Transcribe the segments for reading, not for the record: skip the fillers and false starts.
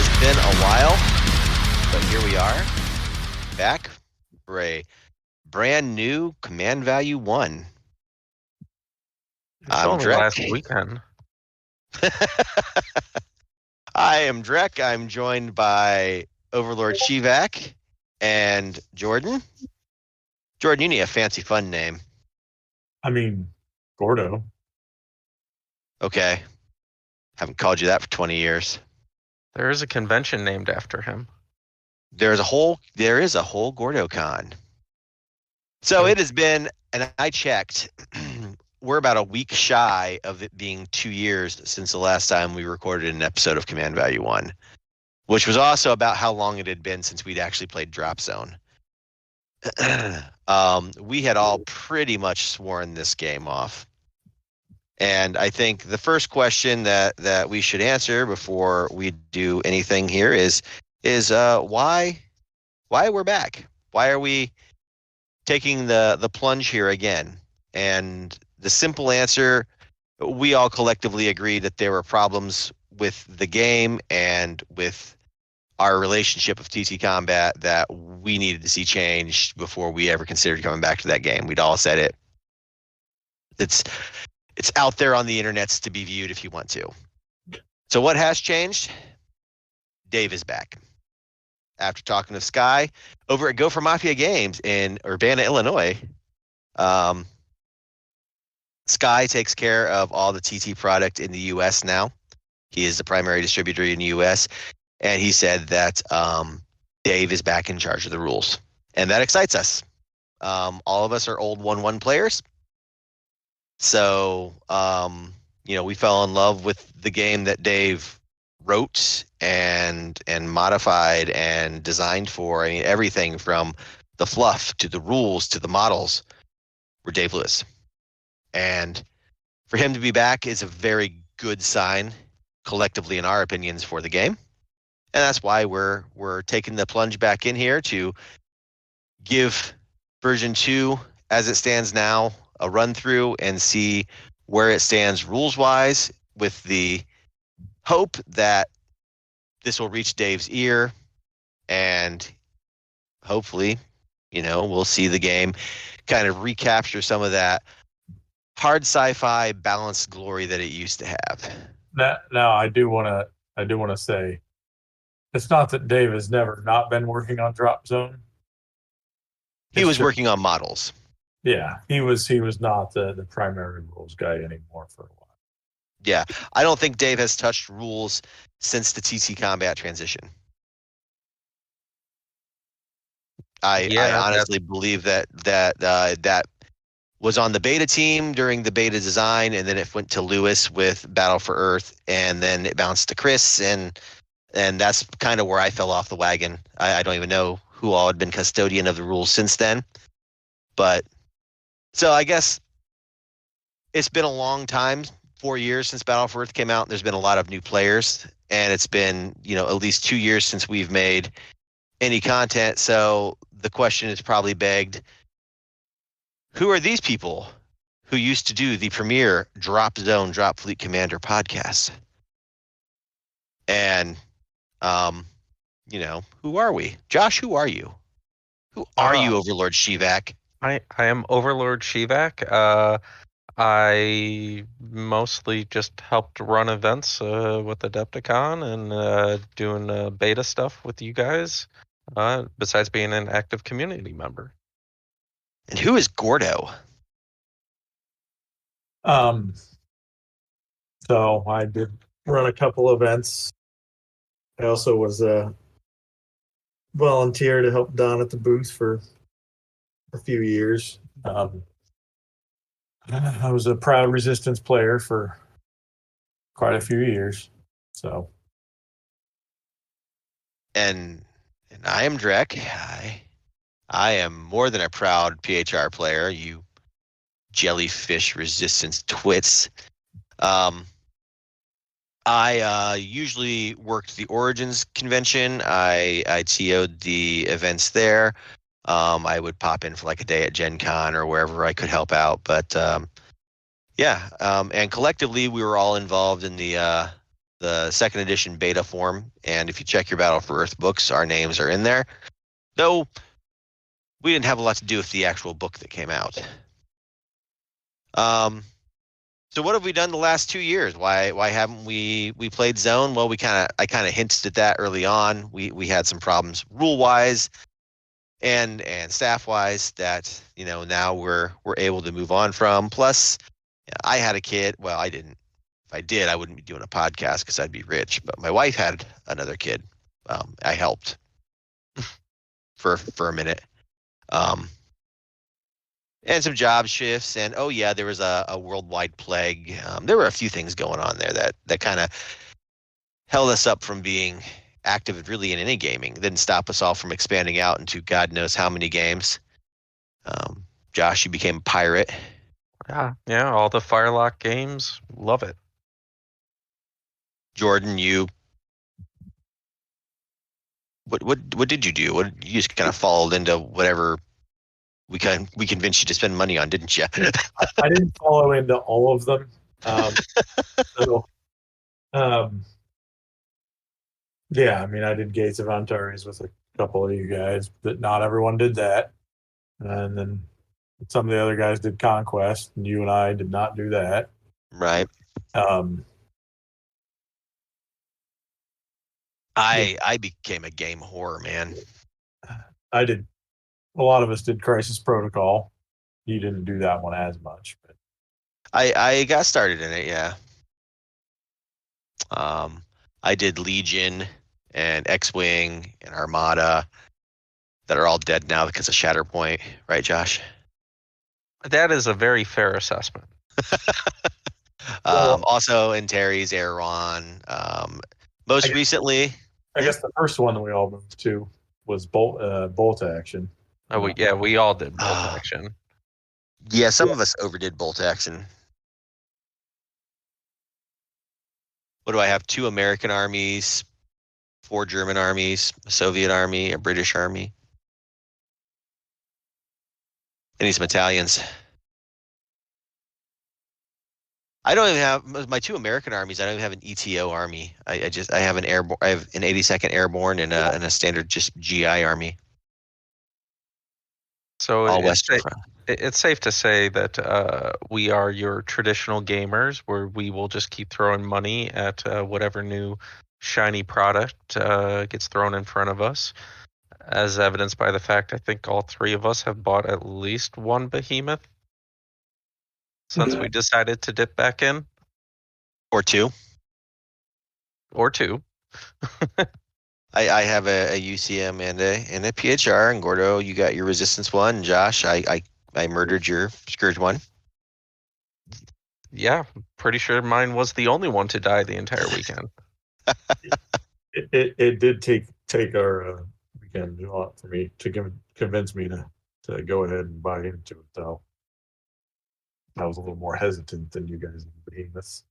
has been a while, but here we are, back for a brand new Command Value 1. It's I'm only Drek. last weekend. I am Drek. I'm joined by Overlord Shivak and Jordan. Jordan, you need a fancy fun name. I mean, Gordo. Okay. Haven't called you that for 20 years. There is a convention named after him. There is a whole Gordocon. So it has been, and I checked, we're about a week shy of it being 2 years since the last time we recorded an episode of Command Value 1, which was also about how long it had been since we'd actually played Drop Zone. We had all pretty much sworn this game off. And I think the first question that we should answer before we do anything here is why we're back? Why are we taking the plunge here again? And the simple answer, we all collectively agree that there were problems with the game and with our relationship with TT Combat that we needed to see changed before we ever considered coming back to that game. We'd all said it. It's out there on the internets to be viewed if you want to. So what has changed? Dave is back. After talking to Sky over at Gopher Mafia Games in Urbana, Illinois, Sky takes care of all the TT product in the U.S. now. He is the primary distributor in the U.S., and he said that Dave is back in charge of the rules. And that excites us. All of us are old 1-1 players. So, we fell in love with the game that Dave wrote and modified and designed for. I mean, everything from the fluff to the rules to the models were Dave Lewis. And for him to be back is a very good sign, collectively in our opinions, for the game. And that's why we're taking the plunge back in here to give version 2 as it stands now a run through and see where it stands rules wise, with the hope that this will reach Dave's ear and hopefully, we'll see the game kind of recapture some of that hard sci-fi balanced glory that it used to have. Now I do want to say, it's not that Dave has never not been working on Drop Zone. He was working on models. Yeah, he was not the primary rules guy anymore for a while. Yeah, I don't think Dave has touched rules since the TT Combat transition. I honestly believe that was on the beta team during the beta design, and then it went to Lewis with Battle for Earth, and then it bounced to Chris, and that's kind of where I fell off the wagon. I don't even know who all had been custodian of the rules since then. But so I guess it's been a long time, 4 years since Battle for Earth came out. There's been a lot of new players, and it's been, at least 2 years since we've made any content. So the question is probably begged, who are these people who used to do the premier Drop Zone, Drop Fleet Commander podcast? And, who are we? Josh, who are you? Who are you, Overlord Shivak? I am Overlord Shivak. I mostly just helped run events with Adepticon and doing beta stuff with you guys, besides being an active community member. And who is Gordo? So I did run a couple events. I also was a volunteer to help Don at the booth for a few years. I was a proud Resistance player for quite a few years. So, and I am Drek. I am more than a proud PHR player. You jellyfish Resistance twits. I usually worked the Origins convention. I TO'd the events there. I would pop in for like a day at Gen Con or wherever I could help out. But and collectively we were all involved in the the second edition beta form, and if you check your Battle for Earth books, our names are in there. Though we didn't have a lot to do with the actual book that came out. So what have we done the last 2 years? Why haven't we played Zone? Well, I kind of hinted at that early on. We had some problems rule wise and staff wise that now we're able to move on from. Plus, I had a kid. Well, I didn't. If I did, I wouldn't be doing a podcast because I'd be rich. But my wife had another kid. I helped for a minute. And some job shifts, and there was a worldwide plague. There were a few things going on there that kind of held us up from being active really in any gaming. It didn't stop us all from expanding out into God knows how many games. Josh, you became a pirate. Yeah, all the Firelock games, love it. Jordan, what did you do? You just kind of followed into whatever we convinced you to spend money on, didn't you? I didn't follow into all of them. Yeah, I mean, I did Gates of Antares with a couple of you guys, but not everyone did that. And then some of the other guys did Conquest, and you and I did not do that. Right. I became a game whore, man. I did. A lot of us did Crisis Protocol. You didn't do that one as much, but I got started in it, yeah. I did Legion and X-Wing and Armada that are all dead now because of Shatterpoint, right, Josh? That is a very fair assessment. Also in Terry's Aeron. Most recently, I guess the first one that we all moved to was Bolt Action. Oh, we all did Bolt Action. Yeah, some of us overdid Bolt Action. What do I have? 2 American armies, 4 German armies, a Soviet army, a British army. I need some Italians. I don't even have my 2 American armies. I don't even have an ETO army. I have an airborne. I have an 82nd Airborne and a standard just GI army. So all Western. It's safe to say that we are your traditional gamers, where we will just keep throwing money at whatever new shiny product gets thrown in front of us, as evidenced by the fact I think all 3 of us have bought at least one behemoth since we decided to dip back in. Or 2. I have a UCM and a PHR, and Gordo, you got your Resistance 1. And Josh, I murdered your Scourge 1. Yeah, pretty sure mine was the only one to die the entire weekend. It did take our weekend a lot for me to convince me to go ahead and buy into it, though. I was a little more hesitant than you guys in Behemoths.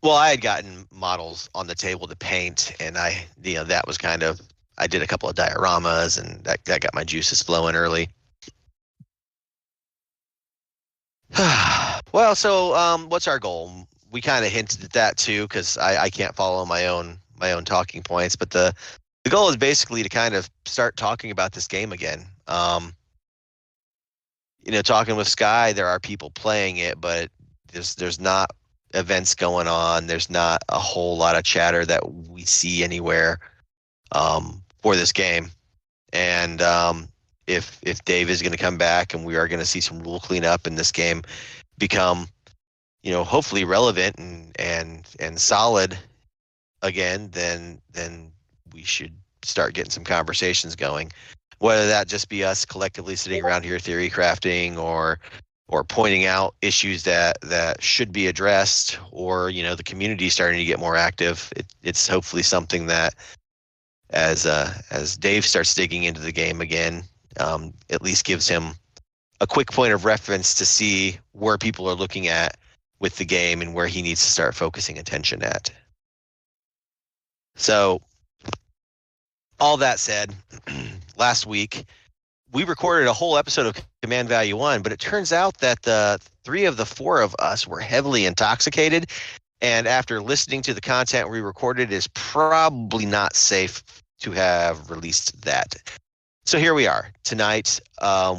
Well, I had gotten models on the table to paint, and that was kind of, I did a couple of dioramas, and that got my juices flowing early. Well, so what's our goal? We kind of hinted at that too, because I can't follow my own talking points, but the goal is basically to kind of start talking about this game again. Talking with Sky, there are people playing it, but there's not events going on. There's not a whole lot of chatter that we see anywhere for this game. And if Dave is going to come back and we are going to see some rule cleanup and this game become, hopefully relevant and solid again, then we should start getting some conversations going. Whether that just be us collectively sitting around here theory crafting or pointing out issues that should be addressed, or the community starting to get more active. It's hopefully something that as Dave starts digging into the game again, at least gives him a quick point of reference to see where people are looking at with the game and where he needs to start focusing attention at. So all that said, last week we recorded a whole episode of Command Value 1, but it turns out that the 3 of the 4 of us were heavily intoxicated And after listening to the content we recorded, it is probably not safe to have released that. So here we are tonight.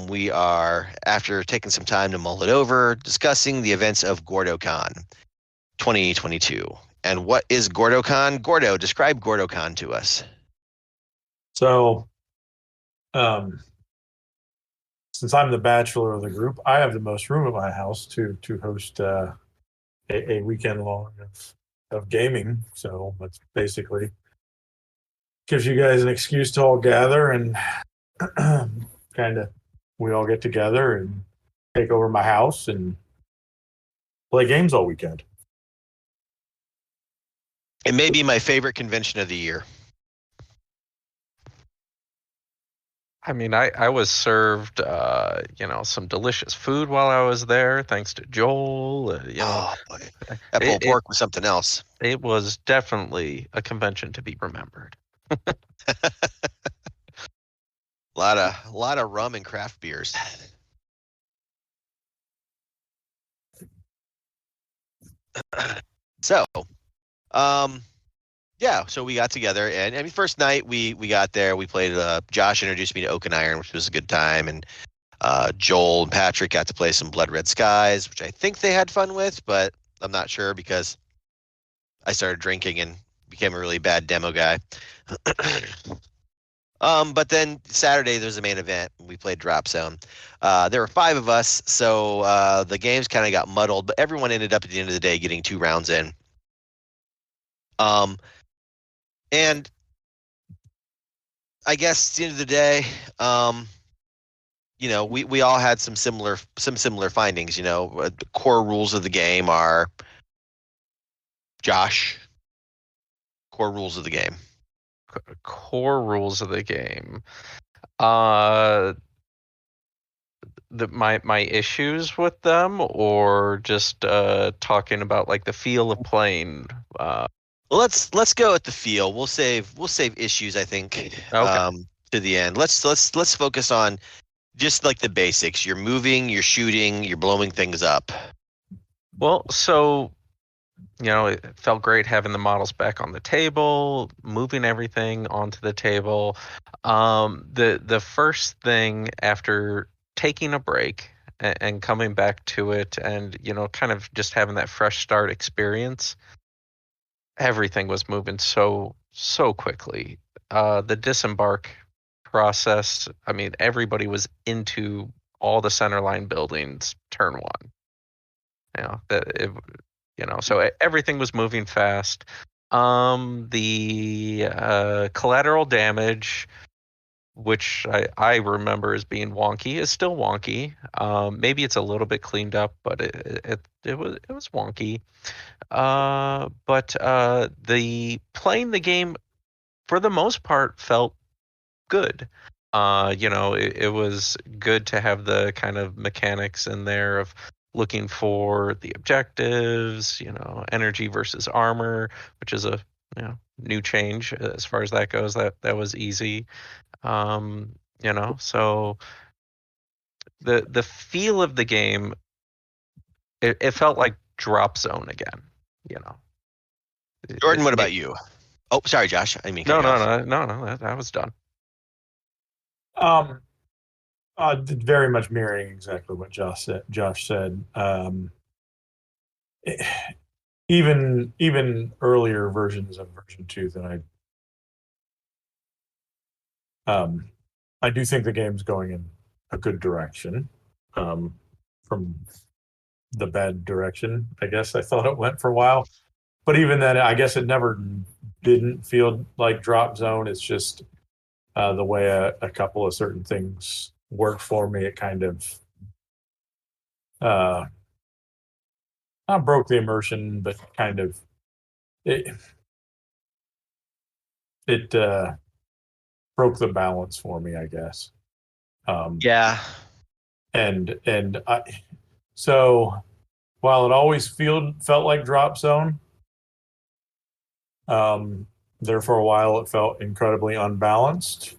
We are, after taking some time to mull it over, discussing the events of Gordocon 2022. And what is Gordocon? Gordo, describe Gordocon to us. So, since I'm the bachelor of the group, I have the most room at my house to host a weekend long of gaming. So that's basically gives you guys an excuse to all gather and kind of we all get together and take over my house and play games all weekend. It may be my favorite convention of the year. I mean, I was served, some delicious food while I was there, thanks to Joel. Oh, boy. That pulled pork was something else. It was definitely a convention to be remembered. A lot of rum and craft beers. So, yeah, so we got together, and I mean, first night we got there, we played. Josh introduced me to Oak and Iron, which was a good time, and Joel and Patrick got to play some Blood Red Skies, which I think they had fun with, but I'm not sure because I started drinking and became a really bad demo guy. But then Saturday there's a main event. We played Drop Zone. There were 5 of us, so the games kind of got muddled, but everyone ended up at the end of the day getting 2 rounds in. And I guess at the end of the day, we all had some similar findings. The core rules of the game are Josh. Core rules of the game. Core rules of the game. My issues with them, or just talking about like the feel of playing. Well, let's go at the feel. We'll save issues, I think, Okay. to the end. Let's focus on just like the basics. You're moving, you're shooting, you're blowing things up. Well, so it felt great having the models back on the table, moving everything onto the table. The first thing after taking a break and coming back to it, and kind of just having that fresh start experience, everything was moving so quickly. The disembark process, I mean, everybody was into all the centerline buildings turn one. So everything was moving fast. The collateral damage, which I remember as being wonky, is still wonky. Maybe it's a little bit cleaned up, but it was wonky. But the playing the game for the most part felt good. It was good to have the kind of mechanics in there of looking for the objectives, energy versus armor, which is a new change as far as that goes. That was easy. So the feel of the game, it felt like Drop Zone again. Jordan, what about you? Oh, sorry, Josh. I mean, No. That was done. Very much mirroring exactly what Josh said. Even earlier versions of version 2 than I do think the game's going in a good direction, from the bad direction, I guess I thought it went for a while. But even then, I guess it never didn't feel like Drop Zone. It's just the way a couple of certain things work for me. It kind of not broke the immersion, but kind of it broke the balance for me, I guess. Yeah. And so while it always felt like Drop Zone, there for a while it felt incredibly unbalanced.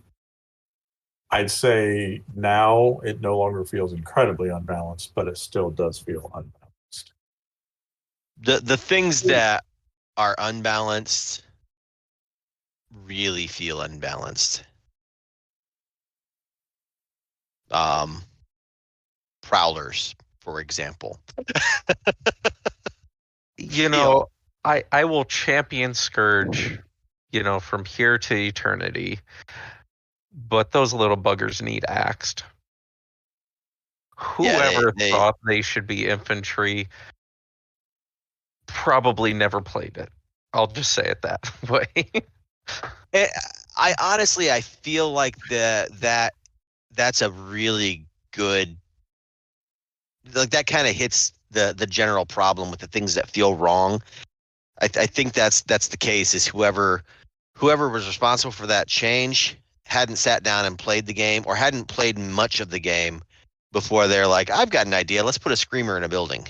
I'd say now it no longer feels incredibly unbalanced, but it still does feel unbalanced. The things that are unbalanced really feel unbalanced. Prowlers, for example. You know, I will champion Scourge, from here to eternity. But those little buggers need axed. Yeah, Whoever thought they should be infantry probably never played it. I'll just say it that way. I honestly, I feel like that's a really good, like that kind of hits the general problem with the things that feel wrong. I think that's the case, is whoever was responsible for that change hadn't sat down and played the game, or hadn't played much of the game before they're like, I've got an idea, let's put a screamer in a building.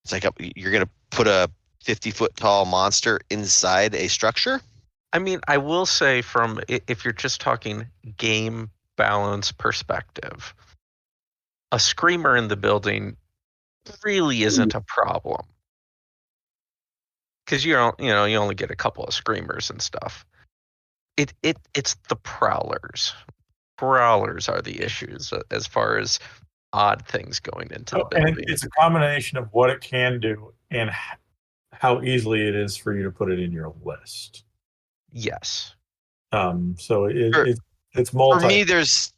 It's like, you're going to put a 50-foot tall monster inside a structure? I mean, I will say, if you're just talking game balance perspective, a screamer in the building really isn't a problem. Because you only get a couple of screamers and stuff. It's the prowlers. Prowlers are the issues as far as odd things going into the building. And it's a combination of what it can do and how easily it is for you to put it in your list. Yes. So it's multi. For me, there's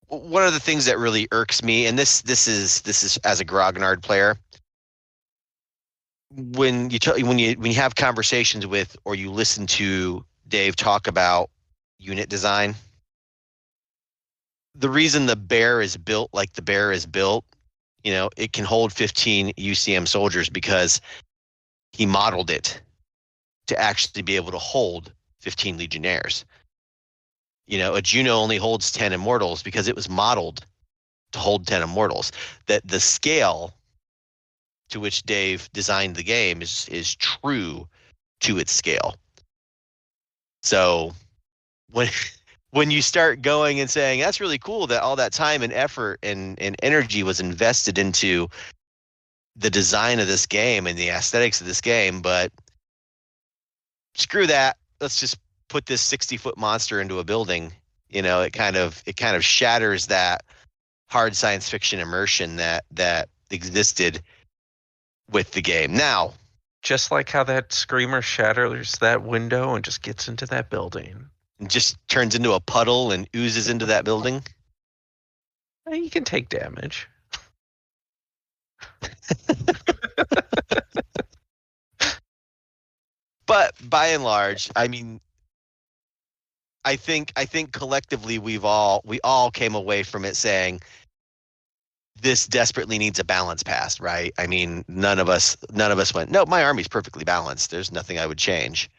one of the things that really irks me, and this is as a Grognard player. When you have conversations with, or you listen to Dave talk about unit design, the reason the bear is built like the bear is built, it can hold 15 UCM soldiers because he modeled it to actually be able to hold 15 legionnaires. A Juno only holds 10 immortals because it was modeled to hold 10 immortals. That the scale to which Dave designed the game is true to its scale. So when you start going and saying, that's really cool that all that time and effort and energy was invested into the design of this game and the aesthetics of this game, but screw that, let's just put this 60-foot monster into a building, it kind of shatters that hard science fiction immersion that existed with the game. Now, just like how that screamer shatters that window and just gets into that building. And just turns into a puddle and oozes into that building. You can take damage. But by and large, I mean, I think collectively we all came away from it saying this desperately needs a balance pass, right? I mean, none of us went, no, my army's perfectly balanced. There's nothing I would change.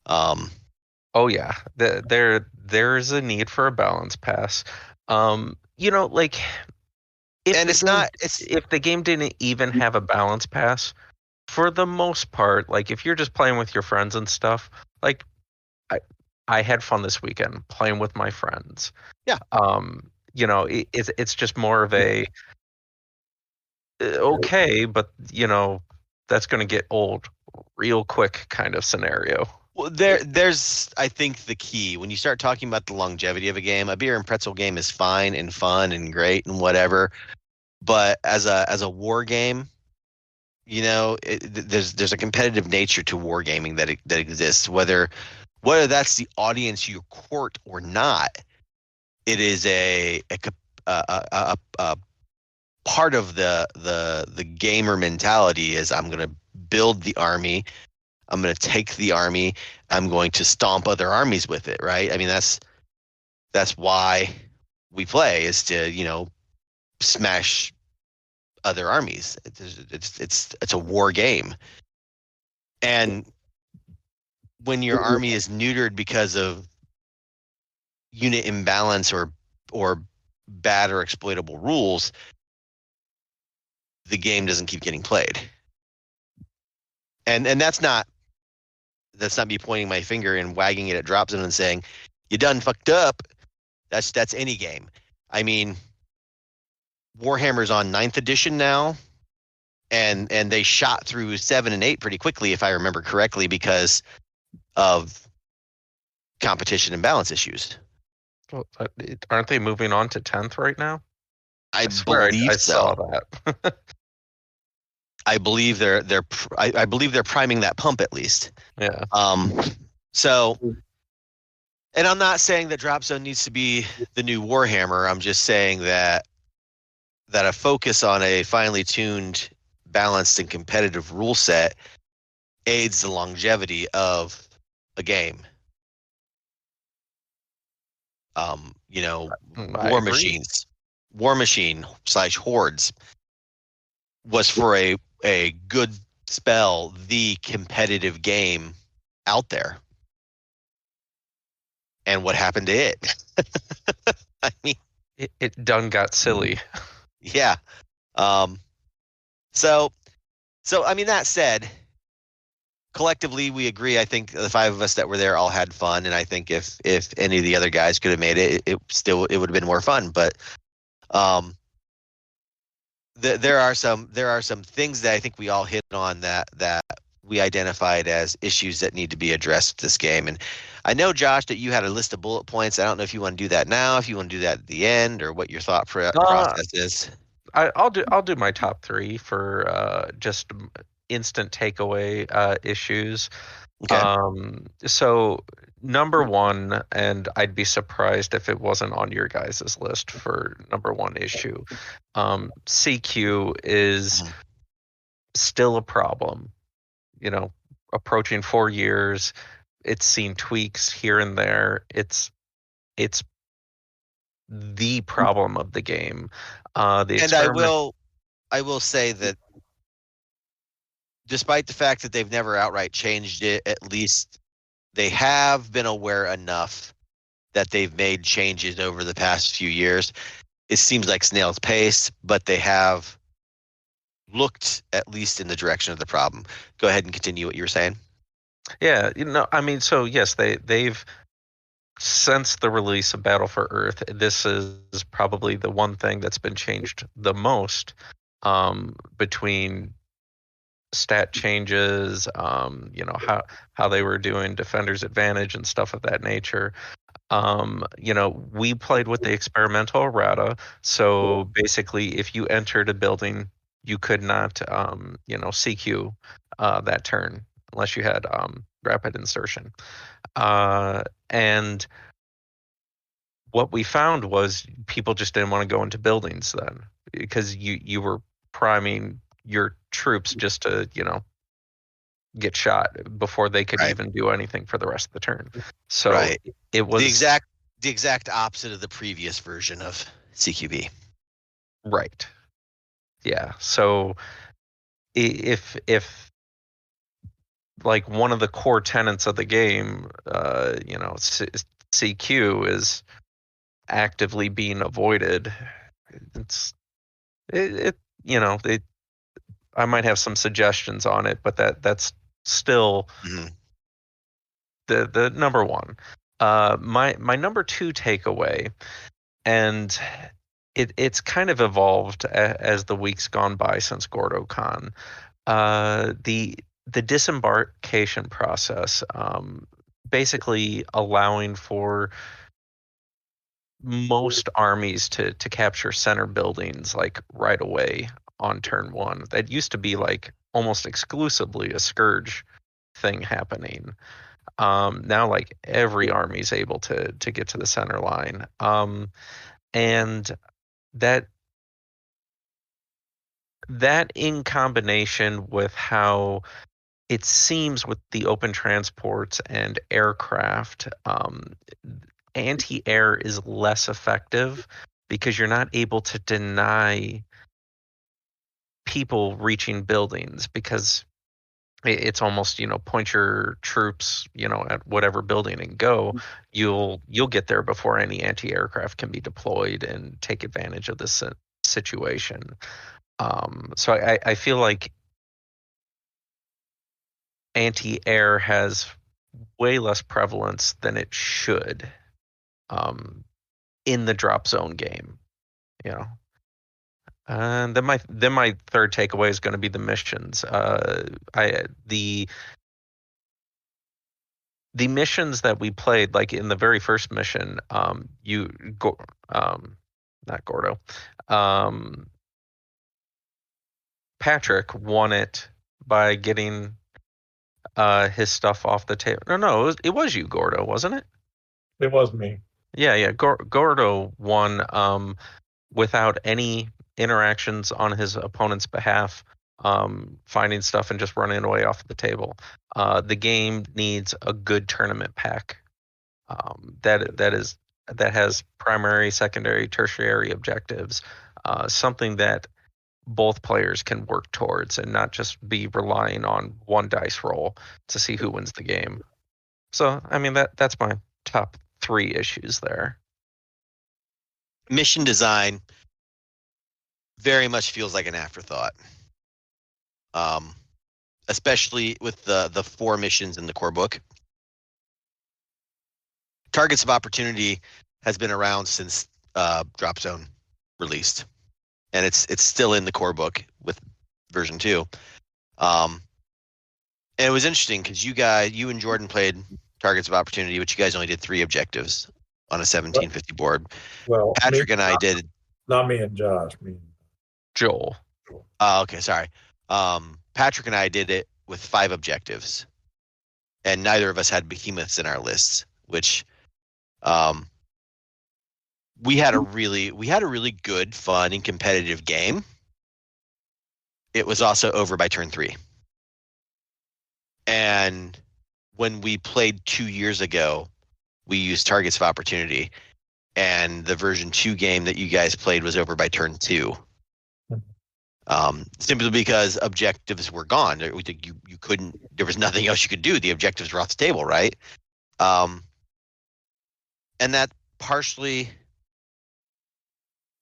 Oh yeah, there's a need for a balance pass. Like if the game didn't even have a balance pass, for the most part, like if you're just playing with your friends and stuff, like I had fun this weekend playing with my friends. Yeah. It's just more of a okay, but that's going to get old real quick kind of scenario. Well, there's I think the key when you start talking about the longevity of a game. A beer and pretzel game is fine and fun and great and whatever, but as a war game, there's a competitive nature to wargaming that exists. Whether that's the audience you court or not, it is a part of the gamer mentality. Is I'm going to build the army, I'm going to take the army, I'm going to stomp other armies with it, right? I mean, that's why we play, is to smash other armies. It's a war game. And when your army is neutered because of unit imbalance or bad or exploitable rules, the game doesn't keep getting played. And that's not me pointing my finger and wagging it at Drop Zone and saying, you done fucked up. That's any game. I mean, Warhammer's on 9th edition now, and they shot through 7 and 8 pretty quickly, if I remember correctly, because of competition and balance issues. Well, aren't they moving on to 10th right now? I I swear believe I saw so. that. I believe I believe they're priming that pump at least. Yeah. So, and I'm not saying that Drop Zone needs to be the new Warhammer. I'm just saying that a focus on a finely tuned, balanced, and competitive rule set aids the longevity of a game. I agree. War Machine / Hordes was for a good spell the competitive game out there. And what happened to it? I mean, It done got silly. yeah. So I mean, that said, collectively we agree. I think the 5 of us that were there all had fun, and I think if any of the other guys could have made it, it would have been more fun. But there are some things that I think we all hit on that we identified as issues that need to be addressed with this game. And I know, Josh, that you had a list of bullet points. I don't know if you want to do that now, if you want to do that at the end, or what your thought process is. I'll do my top 3 for just instant takeaway issues. Okay. So number 1, and I'd be surprised if it wasn't on your guys' list for number 1 issue. CQ is still a problem. Approaching 4 years, it's seen tweaks here and there. It's the problem of the game. And I will say that despite the fact that they've never outright changed it, at least they have been aware enough that they've made changes over the past few years. It seems like snail's pace, but they have looked at least in the direction of the problem. Go ahead and continue what you were saying. Yeah, I mean, so yes, they've since the release of Battle for Earth, this is probably the one thing that's been changed the most, between stat changes, how they were doing Defender's Advantage and stuff of that nature. We played with the experimental errata. So basically, if you entered a building, you could not, CQ that turn unless you had rapid insertion. And what we found was people just didn't want to go into buildings then, because you were priming your troops just to, get shot before they could even do anything for the rest of the turn. So it was the exact opposite of the previous version of CQB. Right. Yeah. So if like one of the core tenets of the game, CQ is actively being avoided, I might have some suggestions on it, but that's still the number 1. My number 2 takeaway, and it's kind of evolved as the weeks gone by since Gordocon. The disembarkation process, basically allowing for most armies to capture center buildings like right away on turn 1. That used to be like almost exclusively a Scourge thing happening. Now like every army is able to get to the center line. And that in combination with how it seems with the open transports and aircraft, anti-air is less effective because you're not able to deny people reaching buildings, because it's almost, point your troops, at whatever building and go. You'll get there before any anti-aircraft can be deployed and take advantage of this situation. So I feel like anti-air has way less prevalence than it should in the drop zone game. And then my third takeaway is going to be the missions. The missions that we played, like in the very first mission, not Gordo, Patrick won it by getting his stuff off the table. No, it was you, Gordo, wasn't it? It was me. Yeah. Gordo won without any interactions on his opponent's behalf, finding stuff and just running away off the table. The game needs a good tournament pack that has primary, secondary, tertiary objectives, something that both players can work towards and not just be relying on one dice roll to see who wins the game. So, I mean, that's my top 3 issues there. Mission design very much feels like an afterthought. Especially with the 4 missions in the core book. Targets of Opportunity has been around since Drop Zone released, and it's still in the core book with version 2. And it was interesting because you and Jordan played Targets of Opportunity, but you guys only did 3 objectives on a 1750 board. Well, Patrick and I did. Not me and Josh. Me and Joel. Okay, sorry. Patrick and I did it with 5 objectives, and neither of us had behemoths in our lists, which we had a really good, fun, and competitive game. It was also over by turn 3. And when we played 2 years ago, we used Targets of Opportunity, and the version 2 game that you guys played was over by turn 2. Simply because objectives were gone. You couldn't. There was nothing else you could do. The objectives were off the table, right? And that partially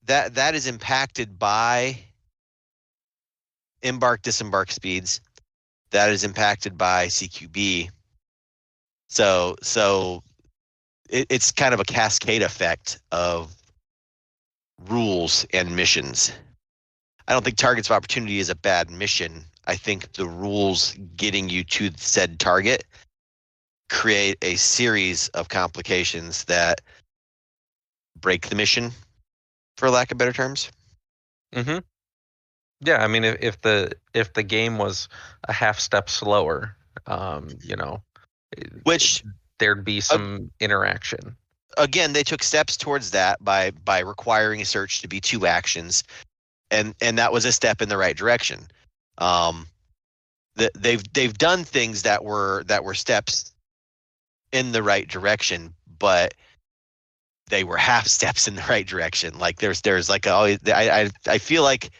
that is impacted by embark disembark speeds. That is impacted by CQB. So it's kind of a cascade effect of rules and missions. I don't think Targets of Opportunity is a bad mission. I think the rules getting you to said target create a series of complications that break the mission, for lack of better terms. Mm-hmm. Yeah, I mean, if the game was a half step slower, which there'd be some interaction. Again, they took steps towards that by requiring a search to be 2 actions. And that was a step in the right direction. They've done things that were steps in the right direction, but they were half steps in the right direction. Like there's like I feel like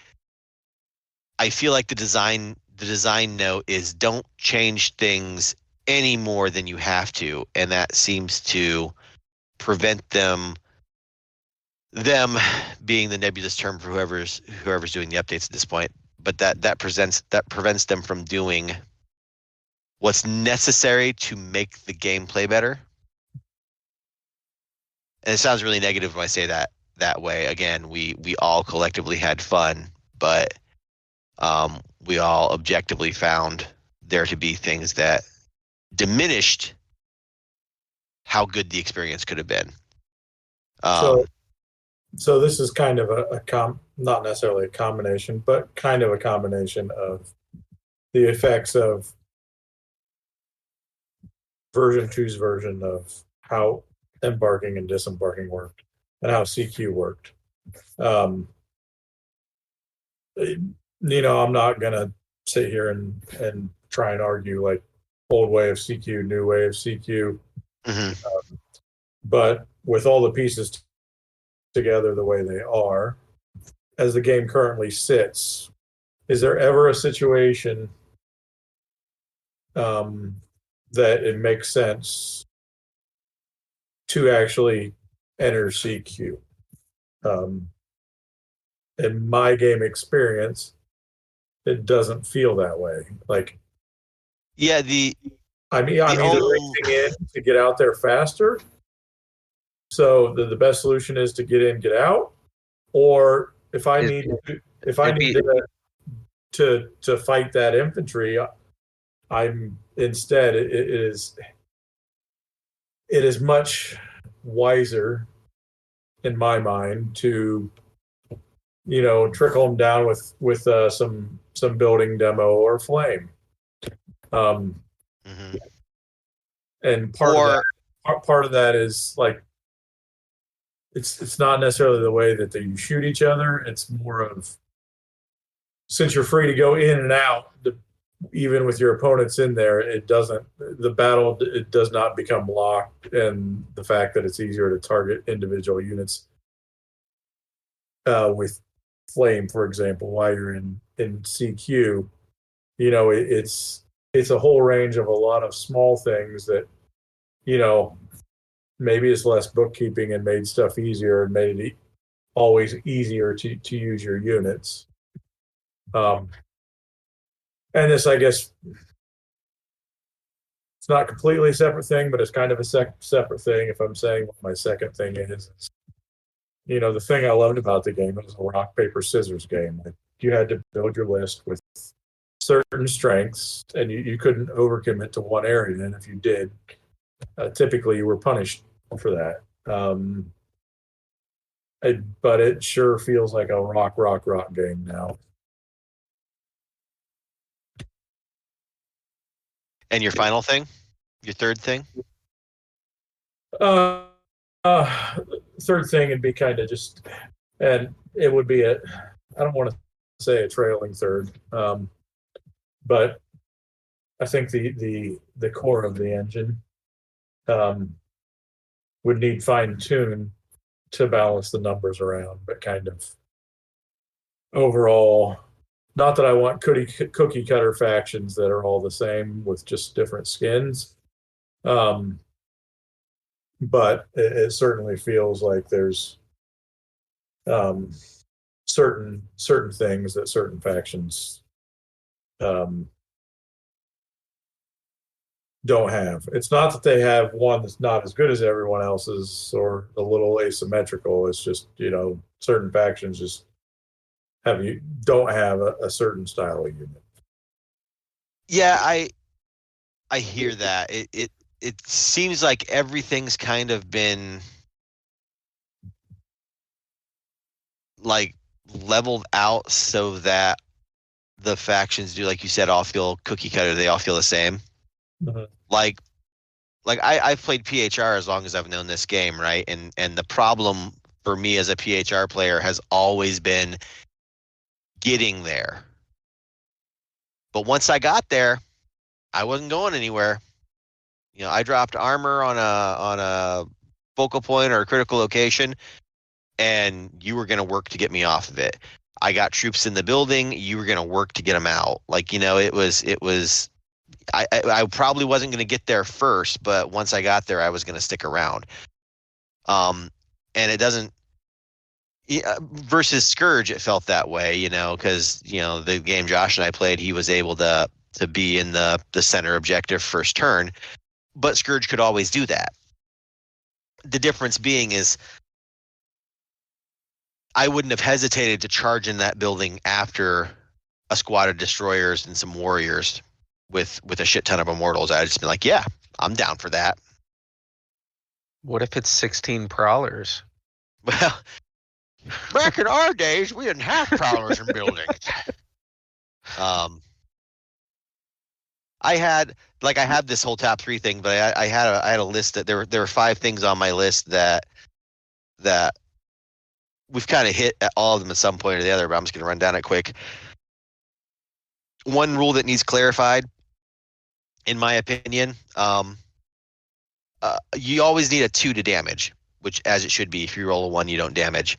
the design note is don't change things any more than you have to, and that seems to prevent them being the nebulous term for whoever's doing the updates at this point, but that prevents them from doing what's necessary to make the gameplay better. And it sounds really negative when I say that way. Again, we all collectively had fun, but we all objectively found there to be things that diminished how good the experience could have been. So this is kind of not necessarily a combination, but kind of a combination of the effects of version 2's version of how embarking and disembarking worked and how CQ worked. I'm not going to sit here and try and argue like old way of CQ, new way of CQ. Mm-hmm. But with all the pieces together the way they are, as the game currently sits, is there ever a situation that it makes sense to actually enter CQ? In my game experience, it doesn't feel that way. Like, yeah, I'm either racing in to get out there faster, so the best solution is to get in, get out, or if I need to, if I need to fight that infantry, I'm instead it is much wiser in my mind to trickle them down with some building demo or flame. Mm-hmm. And part of that is like it's not necessarily the way that you shoot each other. It's more of, since you're free to go in and out, even with your opponents in there, it does not become locked, and the fact that it's easier to target individual units with flame, for example, while you're in CQ, it's a whole range of a lot of small things that maybe it's less bookkeeping and made stuff easier and made it always easier to use your units. And this, I guess, it's not completely a separate thing, but it's kind of a separate thing. If I'm saying what my second thing is, the thing I loved about the game was a rock, paper, scissors game. Like, you had to build your list with certain strengths, and you couldn't overcommit to one area. And if you did, typically you were punished for that. But it sure feels like a rock game now. And your final thing? Your third thing? Third thing would be kind of just, and it would be I don't want to say a trailing third, but I think the core of the engine would need fine tune to balance the numbers around, but kind of overall, not that I want cookie cutter factions that are all the same with just different skins. But it certainly feels like there's certain things that certain factions don't have. It's not that they have one that's not as good as everyone else's or a little asymmetrical. It's just, certain factions just don't have a certain style of unit. Yeah, I hear that. It seems like everything's kind of been like leveled out so that the factions do, like you said, all feel cookie cutter. They all feel the same. Mm-hmm. Like I've played PHR as long as I've known this game, right? And the problem for me as a PHR player has always been getting there. But once I got there, I wasn't going anywhere. I dropped armor on a focal point or a critical location, and you were going to work to get me off of it. I got troops in the building. You were going to work to get them out. Like, it was. I probably wasn't going to get there first, but once I got there, I was going to stick around. And it doesn't. Versus Scourge, it felt that way, because the game Josh and I played, he was able to be in the center objective first turn, but Scourge could always do that. The difference being is I wouldn't have hesitated to charge in that building after a squad of destroyers and some warriors with a shit ton of immortals. I'd just been like, yeah, I'm down for that. What if it's 16 prowlers? Well, back in our days, we didn't have prowlers in buildings. I had this whole top 3 thing, but I had a list that there were 5 things on my list that we've kind of hit all of them at some point or the other, but I'm just going to run down it quick. One rule that needs clarified, in my opinion, you always need a 2 to damage, which, as it should be. If you roll a 1, you don't damage.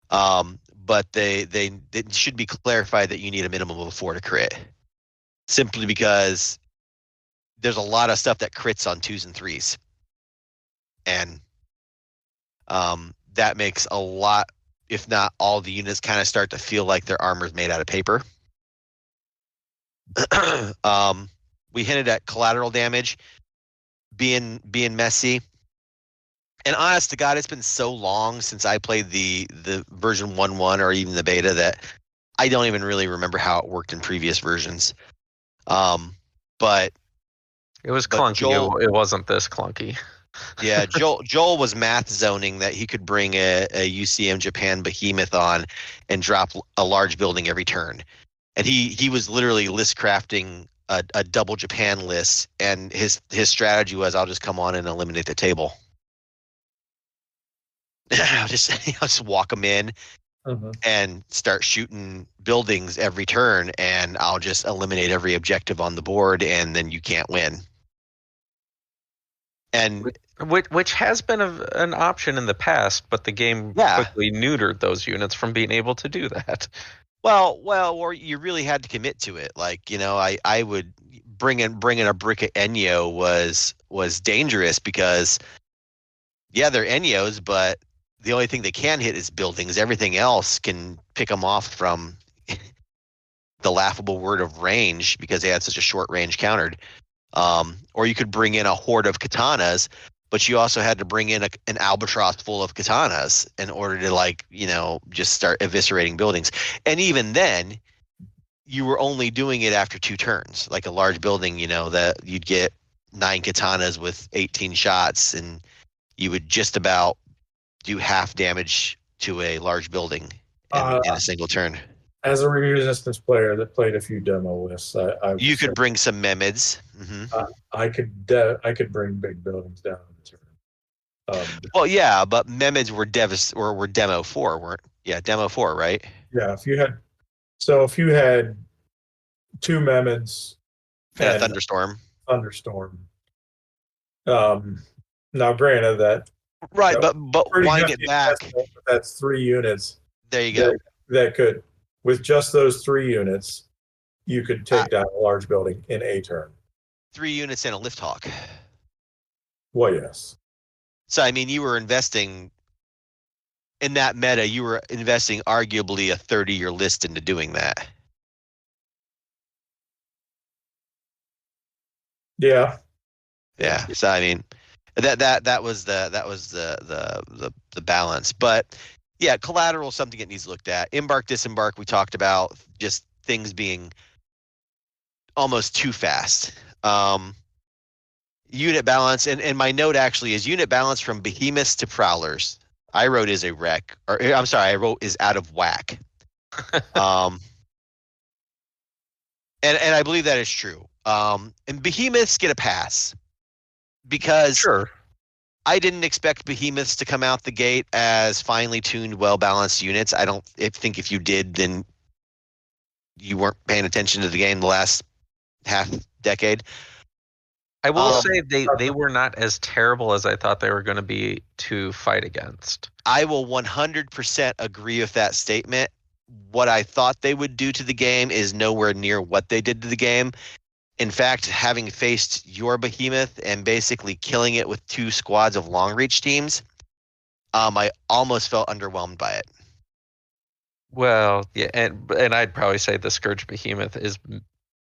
But it should be clarified that you need a minimum of a 4 to crit, simply because there's a lot of stuff that crits on 2s and 3s, and that makes a lot, if not all, the units kind of start to feel like their armor's made out of paper. We hinted at collateral damage being messy. And honest to God, it's been so long since I played the version 1.1 or even the beta that I don't even really remember how it worked in previous versions. But It was but clunky. Joel, It wasn't this clunky. yeah, Joel was math zoning that he could bring a UCM Japan behemoth on and drop a large building every turn. And he was literally list crafting a double Japan list, and his strategy was, I'll just come on and eliminate the table. I'll just walk them in and start shooting buildings every turn, and I'll just eliminate every objective on the board, and then you can't win. And Which has been an option in the past, but the game quickly neutered those units from being able to do that. Well, or you really had to commit to it. Like, you know, I would bringing a brick of Enyo was dangerous because, yeah, they're Enyos, but the only thing they can hit is buildings. Everything else can pick them off from the laughable word of range because they had such a short range countered. Or you could bring in a horde of katanas, but you also had to bring in an albatross full of katanas in order to, like, you know, just start eviscerating buildings. And even then, you were only doing it after 2 turns. Like a large building, you know, that you'd get 9 katanas with 18 shots, and you would just about do half damage to a large building in a single turn. As a resistance player that played a few demo lists, You could bring some Memids. I could bring big buildings down in the turn. Well, yeah, but Memids were were demo 4, weren't? Yeah, demo 4, right? Yeah, if you had 2 Memids and a thunderstorm. Now, granted that. Right, but wind it back. That's 3 units. There you go. That could, with just those 3 units, you could take down a large building in a turn. 3 units and a lift hawk. Well, yes. So, I mean, you were investing in that meta. You were investing arguably a 30-year list into doing that. Yeah. Yeah. So, I mean, that was the balance. But yeah, collateral is something that needs looked at. Embark, disembark, we talked about just things being almost too fast. Unit balance, and my note actually is unit balance from behemoths to prowlers. I wrote is a wreck, or I'm sorry, I wrote is out of whack. And I believe that is true. And behemoths get a pass because I didn't expect behemoths to come out the gate as finely tuned, well balanced units. I think if you did, then you weren't paying attention to the game the last half decade. I will say they were not as terrible as I thought they were going to be to fight against. I will 100% agree with that statement. What I thought they would do to the game is nowhere near what they did to the game. In fact, having faced your behemoth and basically killing it with 2 squads of long reach teams, I almost felt underwhelmed by it. Well, yeah, and I'd probably say the Scourge Behemoth is,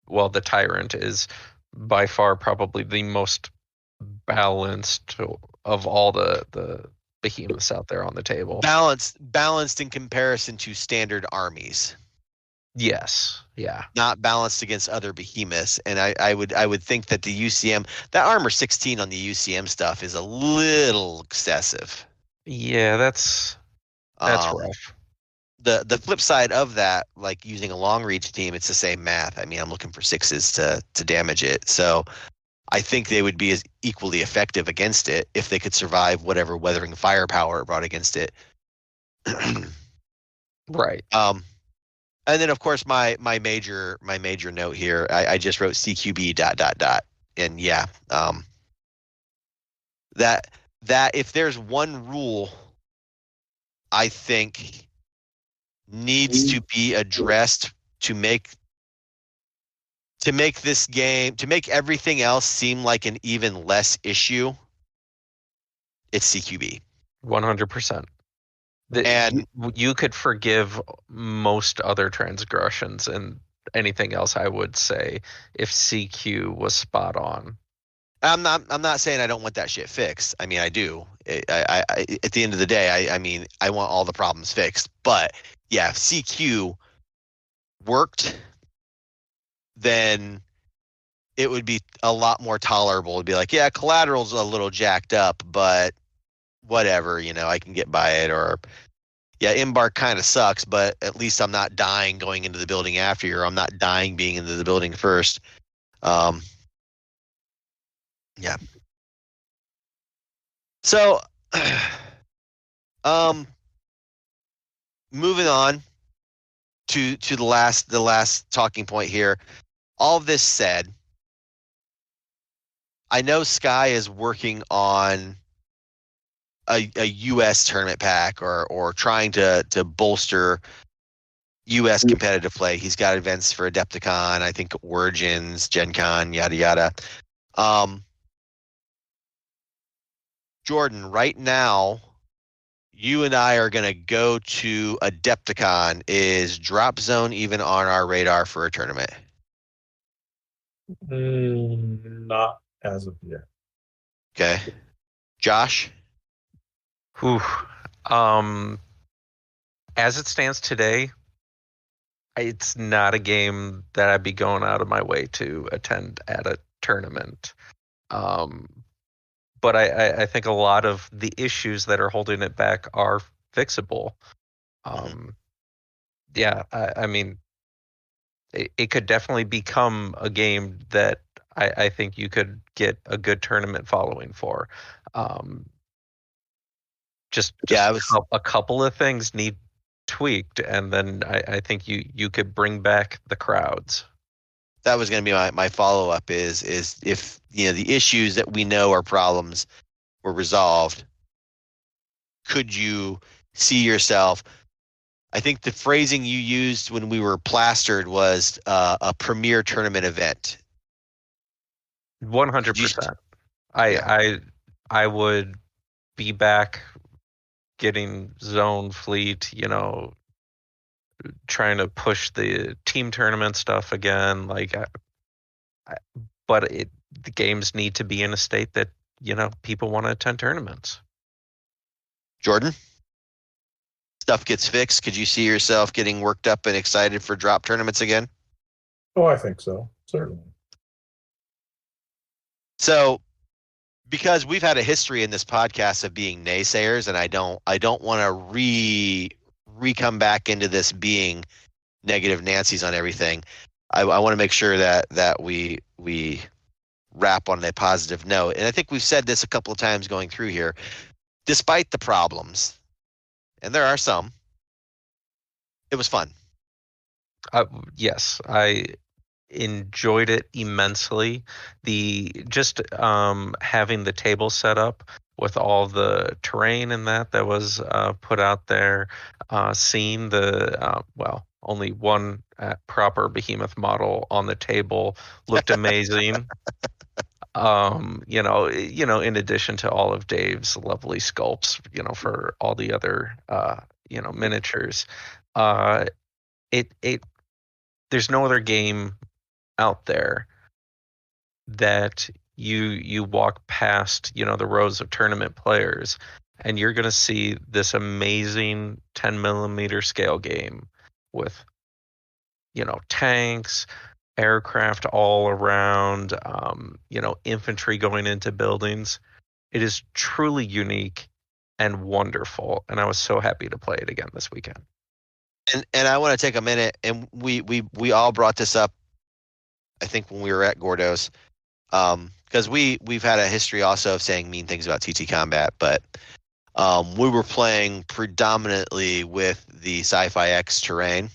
well, the Tyrant is by far probably the most balanced of all the behemoths out there on the table. Balanced in comparison to standard armies. Yes, yeah. Not balanced against other behemoths. And I would think that the UCM, that armor 16 on the UCM stuff is a little excessive. Yeah, that's rough. The flip side of that, like using a long reach team, it's the same math. I mean, I'm looking for 6s to damage it. So I think they would be as equally effective against it if they could survive whatever weathering firepower it brought against it. Right. And then of course my major note here, I just wrote CQB ... And yeah, that if there's one rule I think needs to be addressed to make this game, to make everything else seem like an even less issue, it's CQB. 100%. And you could forgive most other transgressions and anything else, I would say, if CQ was spot on. I'm not saying I don't want that shit fixed. I mean, I do. I at the end of the day, I mean, I want all the problems fixed. But yeah, CQ worked, then it would be a lot more tolerable. It'd be like, yeah, collateral's a little jacked up, but whatever, I can get by it. Or yeah, embark kind of sucks, but at least I'm not dying going into the building after you, or I'm not dying being into the building first. Yeah. So, moving on to the last talking point here. All of this said, I know Sky is working on a U.S. tournament pack or trying to bolster U.S. competitive play. He's got events for Adepticon, I think Origins, Gen Con, yada yada. Jordan, right now, you and I are going to go to Adepticon. Is Drop Zone even on our radar for a tournament? Not as of yet. Okay. Josh? Whew. As it stands today, it's not a game that I'd be going out of my way to attend at a tournament. But I think a lot of the issues that are holding it back are fixable. Yeah, I mean, it could definitely become a game that I think you could get a good tournament following for. Just Yeah, a couple of things need tweaked, and then I think you could bring back the crowds. that was going to be my follow up is if the issues that we know are problems were resolved, could you see yourself? I think the phrasing you used when we were plastered was a premier tournament event. 100%. I would be back getting zone fleet, trying to push the team tournament stuff again. But the games need to be in a state that people want to attend tournaments. Jordan, stuff gets fixed. Could you see yourself getting worked up and excited for drop tournaments again? Oh, I think so. Certainly. So, because we've had a history in this podcast of being naysayers, and I don't want to re come back into this being negative Nancy's on everything. I want to make sure that we wrap on a positive note. And I think we've said this a couple of times going through here. Despite the problems, and there are some, it was fun. Yes, I enjoyed it immensely. Just having the table set up with all the terrain and that was put out there, seeing the only one proper behemoth model on the table looked amazing. In addition to all of Dave's lovely sculpts, for all the other miniatures. There's no other game out there that you walk past, the rows of tournament players, and you're going to see this amazing 10 millimeter scale game with, tanks, aircraft all around, infantry going into buildings. It is truly unique and wonderful, and I was so happy to play it again this weekend. And I want to take a minute, and we all brought this up, I think, when we were at Gordo's, because we've had a history also of saying mean things about TT Combat, but we were playing predominantly with the Sci-Fi X terrain,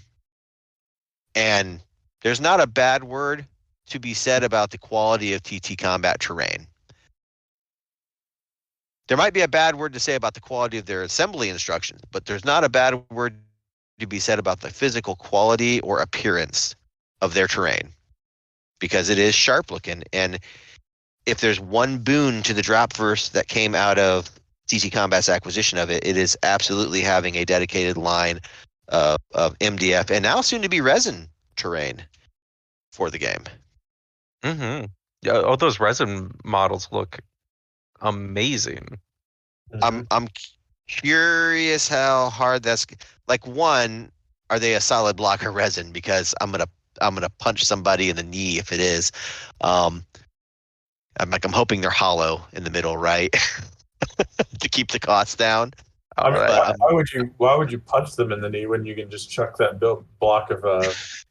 and there's not a bad word to be said about the quality of TT Combat terrain. There might be a bad word to say about the quality of their assembly instructions, but there's not a bad word to be said about the physical quality or appearance of their terrain, because it is sharp looking. And if there's one boon to the Dropverse that came out of TT Combat's acquisition of it, it is absolutely having a dedicated line of MDF and now soon to be resin terrain for the game. Mm-hmm. Yeah, all those resin models look amazing. I'm curious how hard that's like. One, are they a solid block of resin? Because I'm gonna punch somebody in the knee if it is. Um, I'm hoping they're hollow in the middle, right, to keep the costs down. I mean, But why would you punch them in the knee when you can just chuck that block of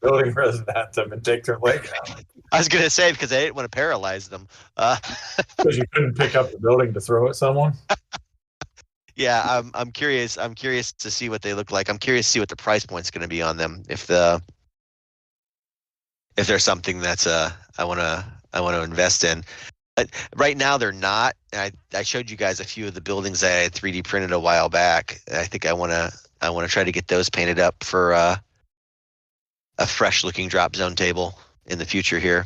building resin at them and take their leg out? I was gonna say because I didn't want to paralyze them. Uh, Because you couldn't pick up the building to throw at someone. yeah, I'm curious. I'm curious to see what they look like. I'm curious to see what the price point's going to be on them. If there's something that's I want to invest in. But right now they're not. I showed you guys a few of the buildings that I had 3D printed a while back. I think I want to try to get those painted up for a fresh looking drop zone table in the future here.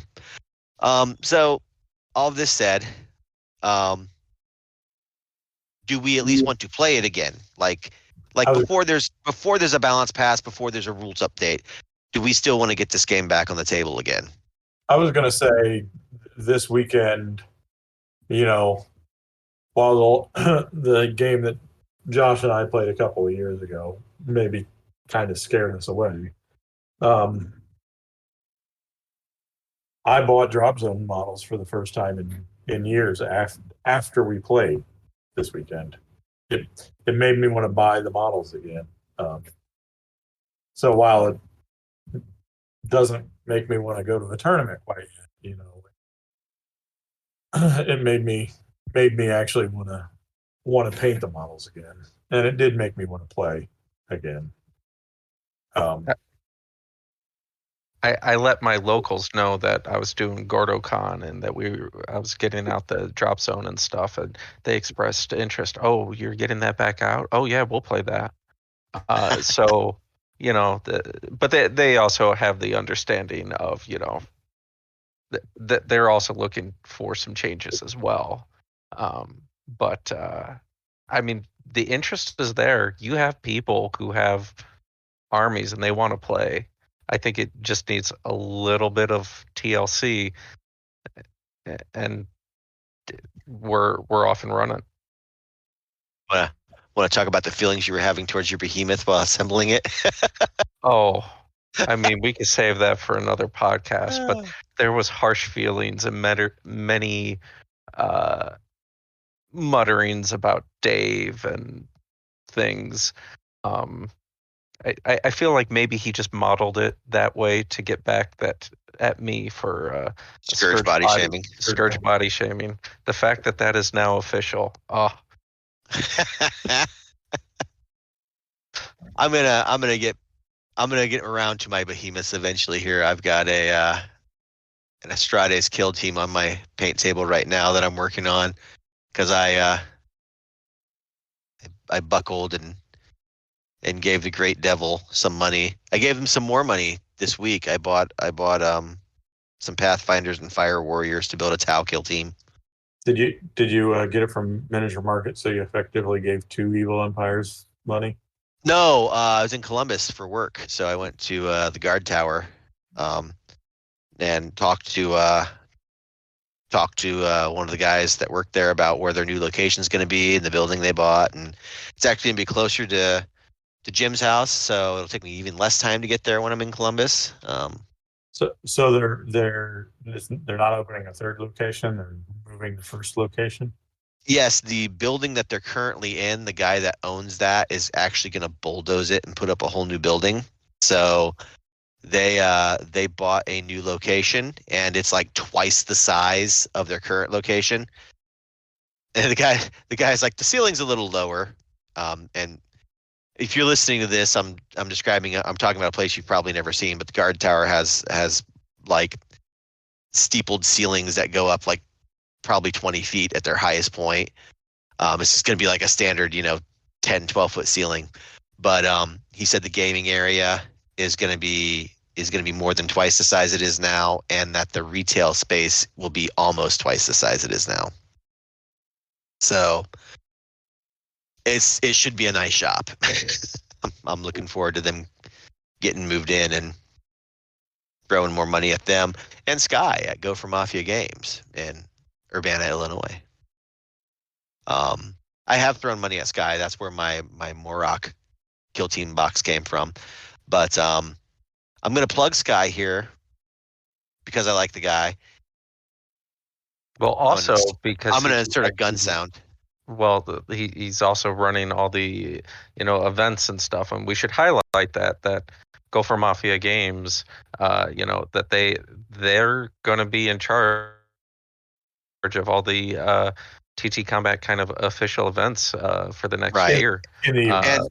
So all of this said, um, do we at least want to play it again? Like before there's a balance pass, before there's a rules update, do we still want to get this game back on the table again? I was going to say this weekend, while the game that Josh and I played a couple of years ago maybe kind of scared us away. I bought drop zone models for the first time in years after we played this weekend. It made me want to buy the models again. So while it doesn't make me want to go to the tournament quite yet, it made me actually want to paint the models again, and it did make me want to play again. I let my locals know that I was doing Gordocon and that I was getting out the drop zone and stuff, and they expressed interest. Oh, you're getting that back out? Oh yeah, we'll play that. So but they also have the understanding of that they're also looking for some changes as well. But I mean, the interest is there. You have people who have armies and they want to play. I think it just needs a little bit of TLC, and we're off and running. Want to talk about the feelings you were having towards your behemoth while assembling it? Oh, I mean, we could save that for another podcast, but there was harsh feelings and many mutterings about Dave and things. I feel like maybe he just modeled it that way to get back at me for Scourge body shaming. Scourge body shaming. The fact that is now official. Oh. I'm gonna get around to my behemoths eventually here. I've got an Astrades kill team on my paint table right now that I'm working on because I buckled and gave the Great Devil some money. I gave him some more money this week. I bought some Pathfinders and Fire Warriors to build a Tau kill team. Did you get it from Miniature Market? So you effectively gave 2 Evil Empires money? No, I was in Columbus for work, so I went to the guard tower and talked to one of the guys that worked there about where their new location is going to be and the building they bought, and it's actually going to be closer to Jim's house, so it'll take me even less time to get there when I'm in Columbus. So they're not opening a third location; they're moving the first location. Yes, the building that they're currently in, the guy that owns that is actually going to bulldoze it and put up a whole new building. So they bought a new location, and it's like twice the size of their current location. And the guy's like, the ceiling's a little lower. And if you're listening to this, I'm talking about a place you've probably never seen, but the guard tower has like steepled ceilings that go up like probably 20 feet at their highest point. It's just going to be like a standard, 10, 12-foot ceiling. But he said the gaming area is going to be more than twice the size it is now, and that the retail space will be almost twice the size it is now. So it should be a nice shop. I'm looking forward to them getting moved in and throwing more money at them and Sky at Go for Mafia Games in Urbana, Illinois. I have thrown money at Sky. That's where my Morok kill team box came from. But I'm gonna plug Sky here because I like the guy. Well, also because I'm gonna insert a gun sound. well, he's also running all the events and stuff, and we should highlight that Gopher Mafia Games, that they're going to be in charge of all the TT Combat kind of official events for the next Right. year. In the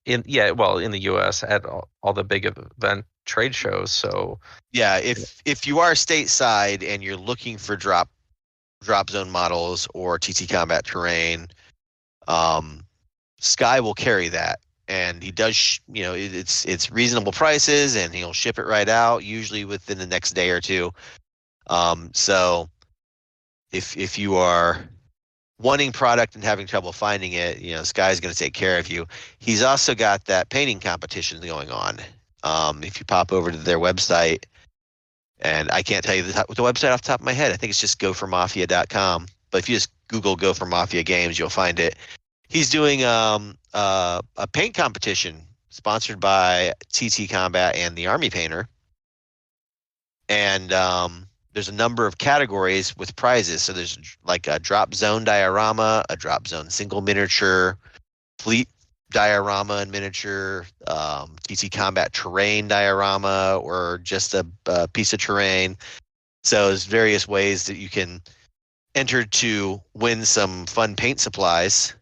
And in the U.S. at all the big event trade shows. So yeah, if you are stateside and you're looking for drop zone models or TT Combat terrain, Sky will carry that, and he does. It's reasonable prices, and he'll ship it right out, usually within the next day or two. So if you are wanting product and having trouble finding it, Sky's going to take care of you. He's also got that painting competition going on. If you pop over to their website, and I can't tell you the website off the top of my head. I think it's just gophermafia.com. But if you just Google Gopher Mafia Games, you'll find it. He's doing a paint competition sponsored by TT Combat and the Army Painter. And there's a number of categories with prizes. So there's like a drop zone diorama, a drop zone single miniature, fleet diorama and miniature, TT Combat terrain diorama, or just a piece of terrain. So there's various ways that you can enter to win some fun paint supplies,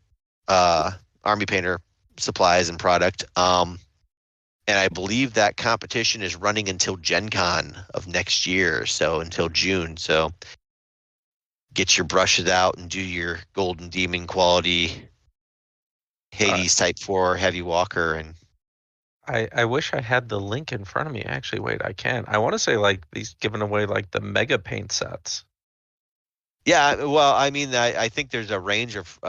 Army Painter supplies and product. And I believe that competition is running until Gen Con of next year, so until June. So get your brushes out and do your Golden Demon quality Hades Type 4 Heavy Walker. And I wish I had the link in front of me. Actually, wait, I can't. I want to say like he's giving away like the mega paint sets. yeah, well, I mean, I think there's a range of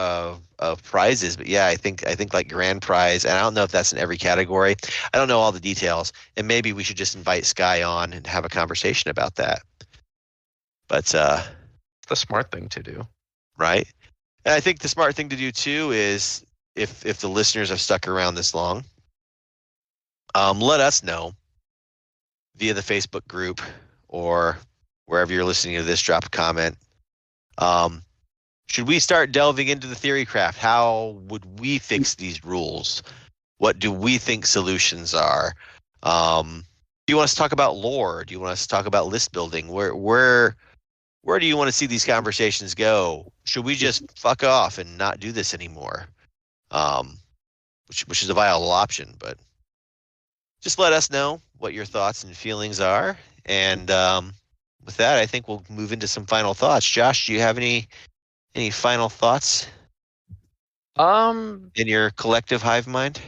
prizes, but yeah, I think like grand prize, and I don't know if that's in every category. I don't know all the details, and maybe we should just invite Sky on and have a conversation about that. But The smart thing to do. right, and I think the smart thing to do too is if the listeners have stuck around this long, let us know via the Facebook group or wherever you're listening to this. Drop a comment. Should we start delving into the theory craft? How would we fix these rules? What do we think solutions are? Do you want us to talk about lore? Do you want us to talk about list building? Where do you want to see these conversations go? Should we just fuck off and not do this anymore? Which is a viable option, but just let us know what your thoughts and feelings are. And with that, I think we'll move into some final thoughts. Josh, do you have any final thoughts in your collective hive mind?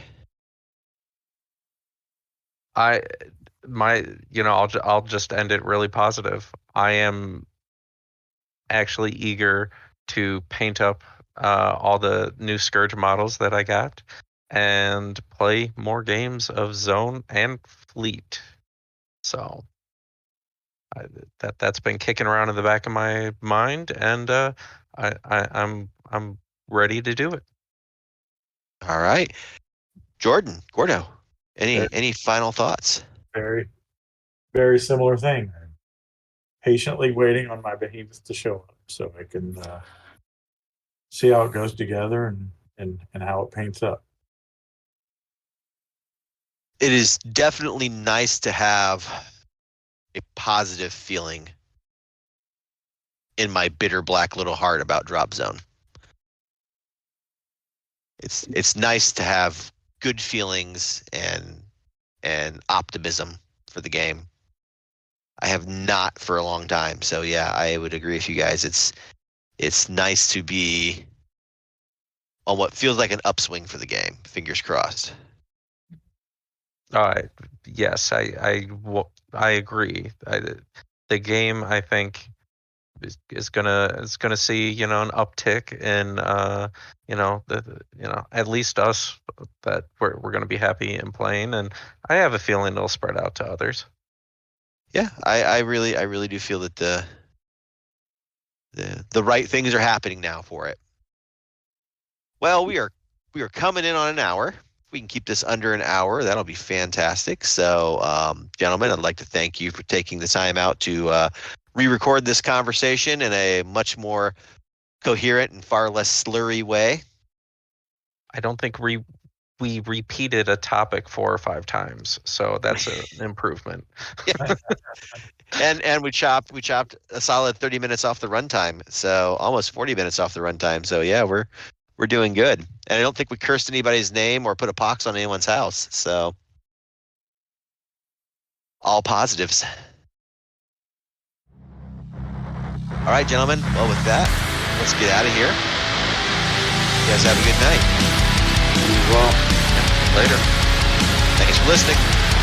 I'll just end it really positive. I am actually eager to paint up all the new Scourge models that I got and play more games of Zone and Fleet. So that's been kicking around in the back of my mind, and I'm ready to do it. All right, Jordan, Gordo, any final thoughts? very, very similar thing. I'm patiently waiting on my behemoth to show up so I can see how it goes together and how it paints up. It is definitely nice to have a positive feeling in my bitter black little heart about Drop Zone. It's nice to have good feelings and optimism for the game. I have not for a long time, so yeah, I would agree with you guys. It's nice to be on what feels like an upswing for the game. Fingers crossed. Yes, I agree. The game, I think, is gonna see an uptick in at least us that we're gonna be happy in playing, and I have a feeling it'll spread out to others. Yeah, I really do feel that the right things are happening now for it. Well, we are coming in on an hour. we can keep this under an hour. That'll be fantastic. So, gentlemen, I'd like to thank you for taking the time out to re-record this conversation in a much more coherent and far less slurry way. I don't think we repeated a topic 4 or 5 times, so that's an improvement. And we chopped a solid 30 minutes off the runtime, so almost 40 minutes off the runtime. So yeah, we're doing good. And I don't think we cursed anybody's name or put a pox on anyone's house. So all positives. All right, gentlemen. Well, with that, let's get out of here. You guys have a good night. Well, Later. Thanks for listening.